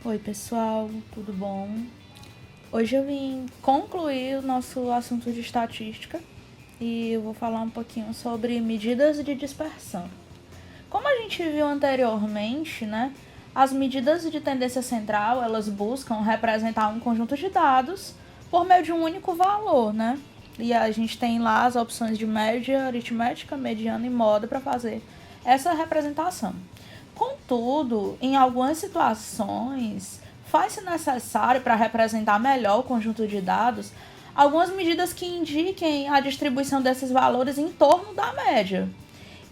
Oi pessoal, tudo bom? Hoje eu vim concluir o nosso assunto de estatística e eu vou falar um pouquinho sobre medidas de dispersão. Como a gente viu anteriormente, né, as medidas de tendência central, elas buscam representar um conjunto de dados por meio de um único valor, né? E a gente tem lá as opções de média, aritmética, mediana e moda para fazer essa representação. Contudo, em algumas situações, faz-se necessário para representar melhor o conjunto de dados algumas medidas que indiquem a distribuição desses valores em torno da média.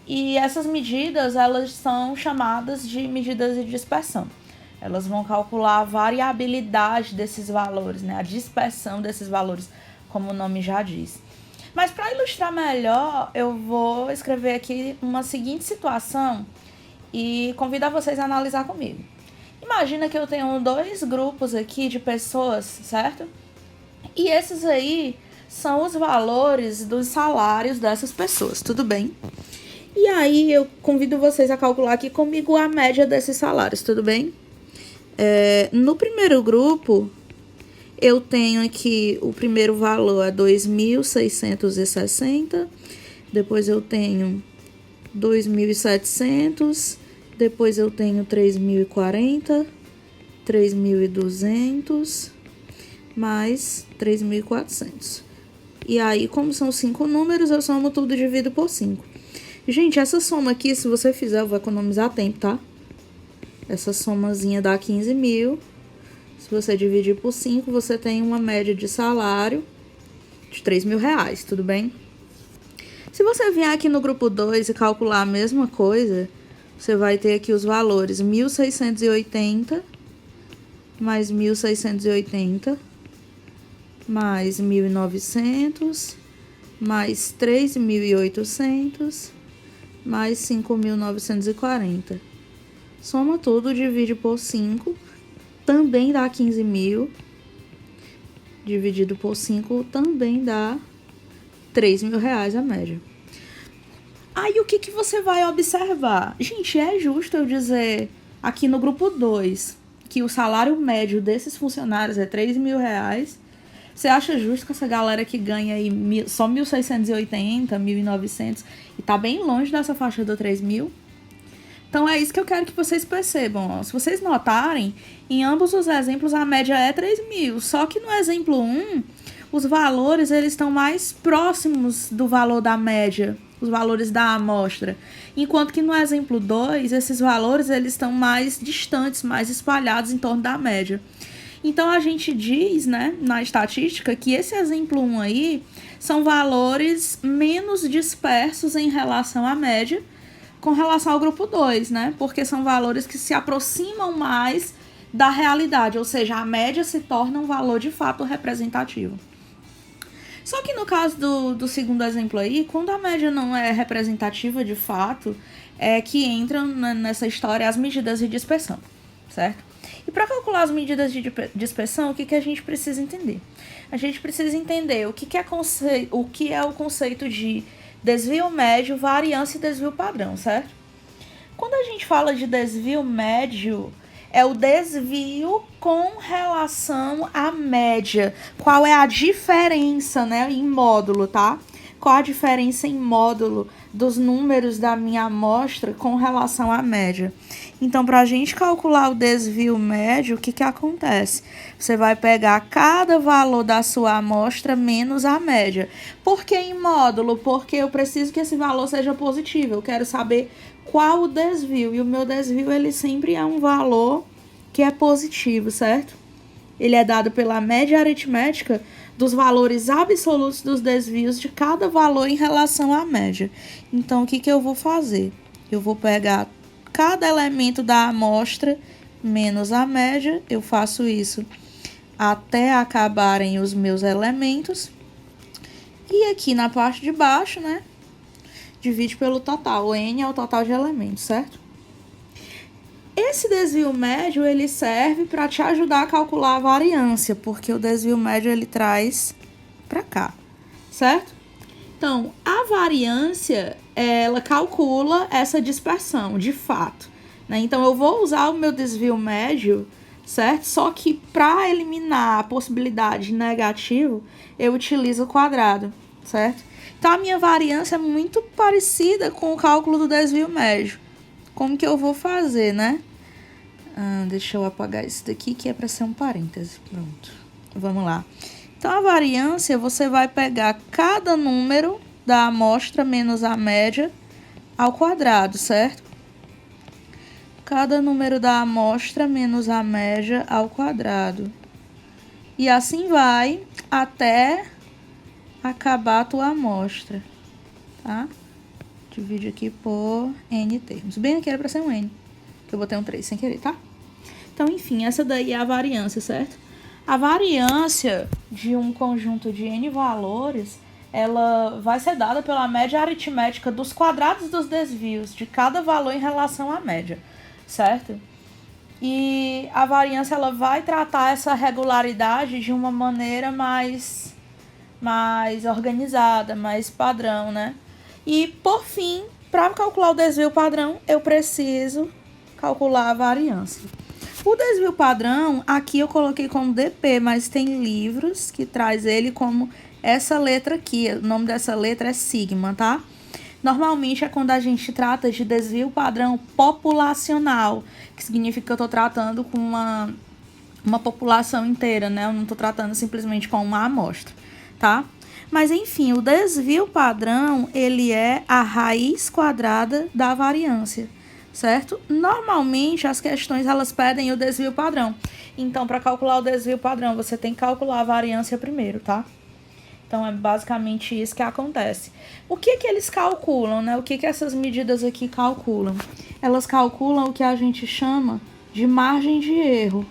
E essas medidas, elas são chamadas de medidas de dispersão. Elas vão calcular a variabilidade desses valores, né? A dispersão desses valores, como o nome já diz. Mas para ilustrar melhor, eu vou escrever aqui uma seguinte situação e convido vocês a analisar comigo. Imagina que eu tenho dois grupos aqui de pessoas, certo? E esses aí são os valores dos salários dessas pessoas, tudo bem? E aí eu convido vocês a calcular aqui comigo a média desses salários, tudo bem? No primeiro grupo, eu tenho aqui o primeiro valor é 2.660, depois eu tenho 2.700, depois eu tenho 3.040, 3.200, mais 3.400. E aí, como são 5 números, eu somo tudo e divido por 5. Gente, essa soma aqui, se você fizer, eu vou economizar tempo, tá? Essa somazinha dá 15.000. Se você dividir por 5, você tem uma média de salário de R$3.000, tudo bem? Se você vier aqui no grupo 2 e calcular a mesma coisa, você vai ter aqui os valores 1.680, mais 1.680, mais 1.900, mais 3.800, mais 5.940. Soma tudo, divide por 5, também dá 15.000. Dividido por 5 também dá R$3.000 a média. Aí o que você vai observar? Gente, é justo eu dizer aqui no grupo 2 que o salário médio desses funcionários é R$3.000. Você acha justo que essa galera que ganha aí só 1.680, 1.900 e tá bem longe dessa faixa do 3.000? Então é isso que eu quero que vocês percebam. Se vocês notarem, em ambos os exemplos a média é 3.000. Só que no exemplo 1, os valores eles estão mais próximos do valor da média, os valores da amostra. Enquanto que no exemplo 2, esses valores eles estão mais distantes, mais espalhados em torno da média. Então a gente diz, né, na estatística, que esse exemplo 1 aí são valores menos dispersos em relação à média, com relação ao grupo 2, né? Porque são valores que se aproximam mais da realidade, ou seja, a média se torna um valor de fato representativo. Só que no caso do segundo exemplo aí, quando a média não é representativa de fato, é que entram nessa história as medidas de dispersão, certo? E para calcular as medidas de dispersão, o que a gente precisa entender? A gente precisa entender o que é o conceito de desvio médio, variância e desvio padrão, certo? Quando a gente fala de desvio médio, é o desvio com relação à média. Qual é a diferença, né, em módulo, tá? Qual a diferença em módulo dos números da minha amostra com relação à média? Então, para a gente calcular o desvio médio, o que acontece? Você vai pegar cada valor da sua amostra menos a média. Por que em módulo? Porque eu preciso que esse valor seja positivo. Eu quero saber qual o desvio. E o meu desvio, ele sempre é um valor que é positivo, certo? Ele é dado pela média aritmética dos valores absolutos dos desvios de cada valor em relação à média. Então, o que eu vou fazer? Eu vou pegar cada elemento da amostra menos a média. Eu faço isso até acabarem os meus elementos. E aqui na parte de baixo, né, divide pelo total. O N é o total de elementos, certo? Esse desvio médio, ele serve para te ajudar a calcular a variância, porque o desvio médio, ele traz para cá, certo? Então, a variância, ela calcula essa dispersão, de fato, né? Então, eu vou usar o meu desvio médio certo? Só que para eliminar a possibilidade de negativo, eu utilizo o quadrado, certo? Então, a minha variância é muito parecida com o cálculo do desvio médio. Como que eu vou fazer, né? Deixa eu apagar isso daqui, que é para ser um parêntese. Pronto. Vamos lá. Então, a variância, você vai pegar cada número da amostra menos a média ao quadrado, certo? Cada número da amostra menos a média ao quadrado. E assim vai até acabar a tua amostra, tá? Divide aqui por N termos. Bem aqui era para ser um N, que eu botei um 3 sem querer, tá? Então, enfim, essa daí é a variância, certo? A variância de um conjunto de N valores, ela vai ser dada pela média aritmética dos quadrados dos desvios de cada valor em relação à média, certo? E a variância, ela vai tratar essa regularidade de uma maneira mais organizada, mais padrão, né? E, por fim, para calcular o desvio padrão, eu preciso calcular a variância. O desvio padrão, aqui eu coloquei como DP, mas tem livros que traz ele como essa letra aqui. O nome dessa letra é sigma, tá? Normalmente é quando a gente trata de desvio padrão populacional, que significa que eu estou tratando com uma população inteira, né? Eu não estou tratando simplesmente com uma amostra, tá? Mas, enfim, o desvio padrão, ele é a raiz quadrada da variância, certo? Normalmente, as questões, elas pedem o desvio padrão. Então, para calcular o desvio padrão, você tem que calcular a variância primeiro, tá? Então, é basicamente isso que acontece. O que eles calculam, né? O que essas medidas aqui calculam? Elas calculam o que a gente chama de margem de erro.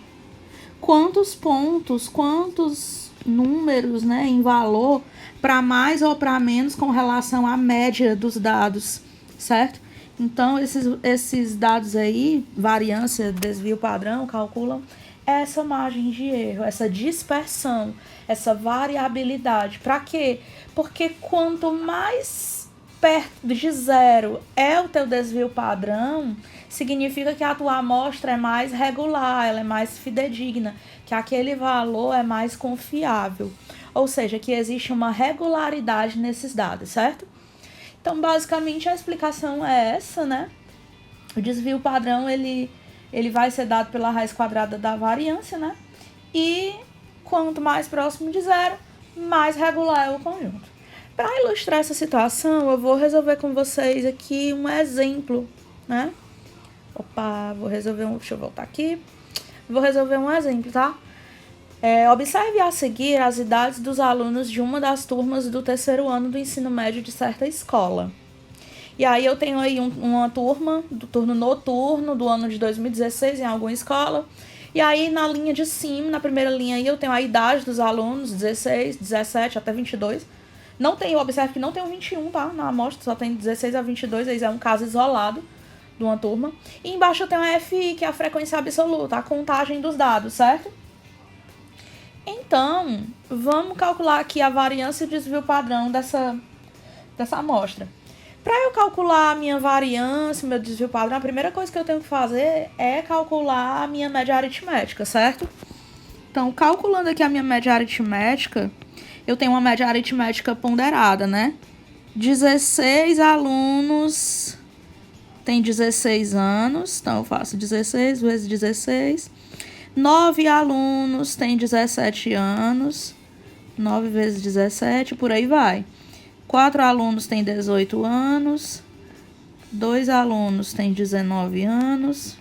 Quantos pontos, quantos números, né, em valor, para mais ou para menos com relação à média dos dados, certo? Então, esses dados aí, variância, desvio padrão, calculam essa margem de erro, essa dispersão, essa variabilidade. Para quê? Porque quanto mais perto de zero é o teu desvio padrão, significa que a tua amostra é mais regular, ela é mais fidedigna, que aquele valor é mais confiável. Ou seja, que existe uma regularidade nesses dados, certo? Então, basicamente, a explicação é essa, né? O desvio padrão, ele vai ser dado pela raiz quadrada da variância, né? E quanto mais próximo de zero, mais regular é o conjunto. Para ilustrar essa situação, eu vou resolver com vocês aqui um exemplo, né? Deixa eu voltar aqui. Vou resolver um exemplo, tá? Observe a seguir as idades dos alunos de uma das turmas do terceiro ano do ensino médio de certa escola. E aí eu tenho aí uma turma do turno noturno do ano de 2016 em alguma escola. E aí na linha de cima, na primeira linha aí, eu tenho a idade dos alunos, 16, 17 até 22. Observe que não tem o 21, tá? Na amostra só tem 16 a 22, aí é um caso isolado de uma turma. E embaixo eu tenho a FI, que é a frequência absoluta, a contagem dos dados, certo? Então, vamos calcular aqui a variância e desvio padrão dessa amostra. Para eu calcular a minha variância, meu desvio padrão, a primeira coisa que eu tenho que fazer é calcular a minha média aritmética, certo? Então, calculando aqui a minha média aritmética, eu tenho uma média aritmética ponderada, né? 16 alunos têm 16 anos, então eu faço 16 vezes 16. 9 alunos têm 17 anos, 9 vezes 17, por aí vai. 4 alunos têm 18 anos, 2 alunos têm 19 anos,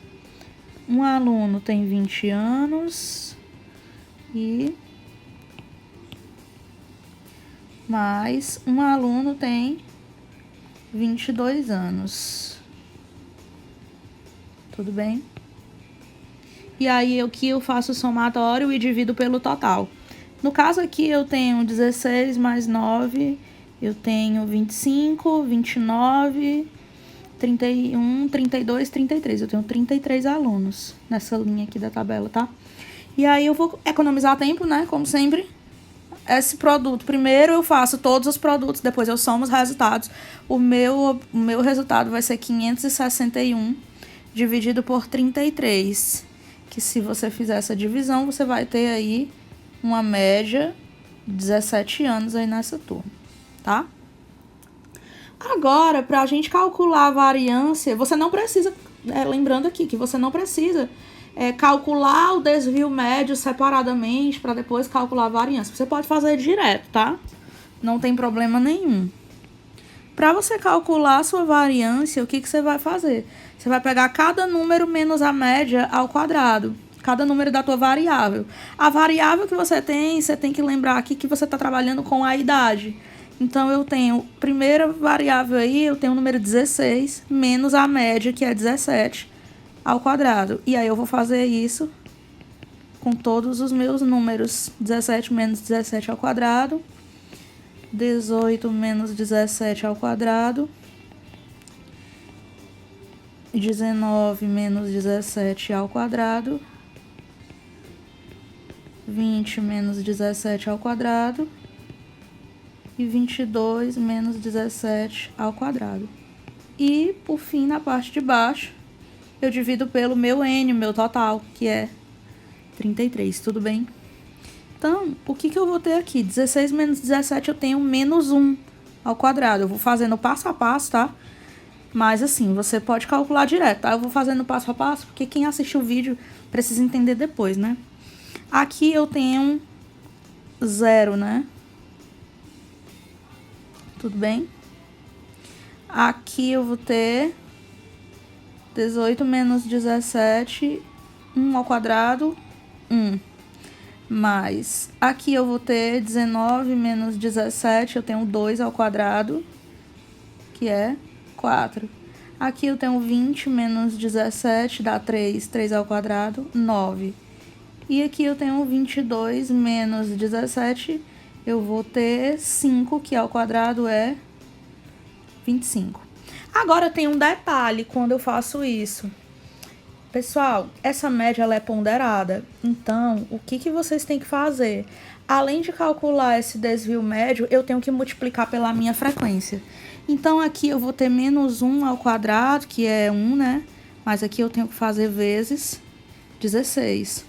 1 aluno tem 20 anos e mais um aluno tem 22 anos. Tudo bem? E aí aqui eu faço o somatório e divido pelo total. No caso aqui eu tenho 16 mais 9, eu tenho 25, 29, 31, 32, 33. Eu tenho 33 alunos nessa linha aqui da tabela, tá? E aí eu vou economizar tempo, né? Como sempre. Esse produto, primeiro eu faço todos os produtos, depois eu somo os resultados. O meu resultado vai ser 561 dividido por 33, que se você fizer essa divisão, você vai ter aí uma média de 17 anos aí nessa turma, tá? Agora, para a gente calcular a variância, você não precisa, lembrando aqui que você não precisa calcular o desvio médio separadamente para depois calcular a variância. Você pode fazer direto, tá? Não tem problema nenhum. Para você calcular a sua variância, o que você vai fazer? Você vai pegar cada número menos a média ao quadrado. Cada número da tua variável. A variável que você tem que lembrar aqui que você está trabalhando com a idade. Então, eu tenho, primeira variável aí, eu tenho o número 16 menos a média, que é 17, ao quadrado. E aí, eu vou fazer isso com todos os meus números. 17 menos 17 ao quadrado. 18 menos 17 ao quadrado. 19 menos 17 ao quadrado. 20 menos 17 ao quadrado. E 22 menos 17 ao quadrado. E, por fim, na parte de baixo, eu divido pelo meu N, meu total, que é 33, tudo bem? Então, o que eu vou ter aqui? 16 menos 17 eu tenho menos 1 ao quadrado. Eu vou fazendo passo a passo, tá? Mas, assim, você pode calcular direto, tá? Eu vou fazendo passo a passo, porque quem assistiu o vídeo precisa entender depois, né? Aqui eu tenho 0, né? Tudo bem? Aqui eu vou ter 18 menos 17, 1 ao quadrado, 1. Mais, aqui eu vou ter 19 menos 17, eu tenho 2 ao quadrado, que é 4. Aqui eu tenho 20 menos 17, dá 3, 3 ao quadrado, 9. E aqui eu tenho 22 menos 17, eu vou ter 5, que ao quadrado é 25. Agora tem um detalhe quando eu faço isso. Pessoal, essa média ela é ponderada. Então, o que vocês têm que fazer? Além de calcular esse desvio médio, eu tenho que multiplicar pela minha frequência. Então, aqui eu vou ter menos 1 ao quadrado, que é 1, né? Mas aqui eu tenho que fazer vezes 16.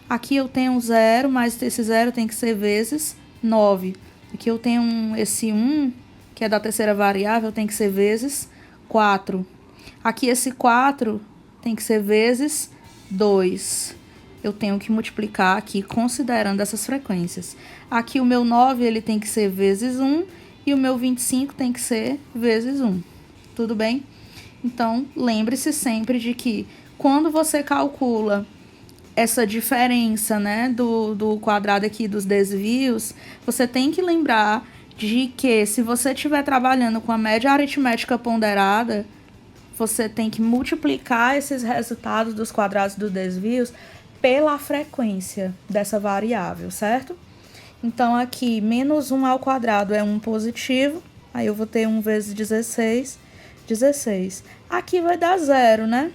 Aqui eu tenho 0, mas esse 0 tem que ser vezes 9. Aqui eu tenho esse 1, que é da terceira variável, tem que ser vezes 4. Aqui esse 4 tem que ser vezes 2. Eu tenho que multiplicar aqui considerando essas frequências. Aqui o meu 9 ele tem que ser vezes 1 e o meu 25 tem que ser vezes 1. Tudo bem? Então, lembre-se sempre de que quando você calcula essa diferença, né, do quadrado aqui dos desvios, você tem que lembrar de que se você estiver trabalhando com a média aritmética ponderada, você tem que multiplicar esses resultados dos quadrados dos desvios pela frequência dessa variável, certo? Então, aqui, menos 1 ao quadrado é 1 positivo, aí eu vou ter 1 vezes 16, 16. Aqui vai dar 0, né?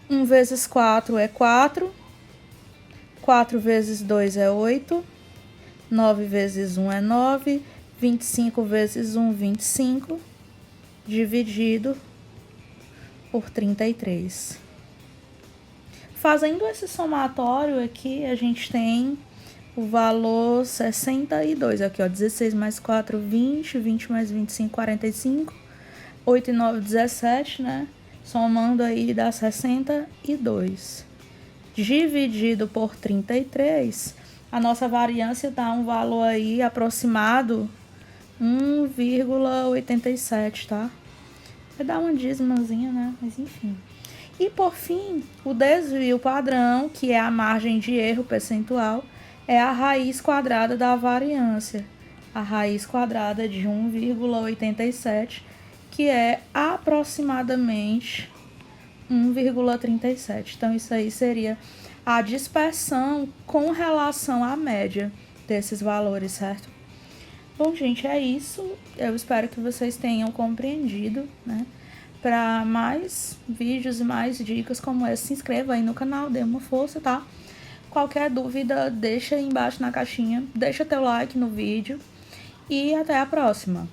1 vezes 4 é 4, 4 vezes 2 é 8, 9 vezes 1 é 9, 25 vezes 1, 25, dividido por 33. Fazendo esse somatório aqui, a gente tem o valor 62. Aqui, ó, 16 mais 4, 20, 20 mais 25, 45, 8 e 9, 17, né? Somando aí dá 62. Dividido por 33, a nossa variância dá um valor aí aproximado 1,87, tá? Vai dar uma dízimazinha, né? Mas enfim. E por fim, o desvio padrão, que é a margem de erro percentual, é a raiz quadrada da variância. A raiz quadrada de 1,87, que é aproximadamente 1,37. Então, isso aí seria a dispersão com relação à média desses valores, certo? Bom, gente, é isso. Eu espero que vocês tenham compreendido, né? Para mais vídeos e mais dicas como essa, se inscreva aí no canal, dê uma força, tá? Qualquer dúvida, deixa aí embaixo na caixinha, deixa teu like no vídeo e até a próxima.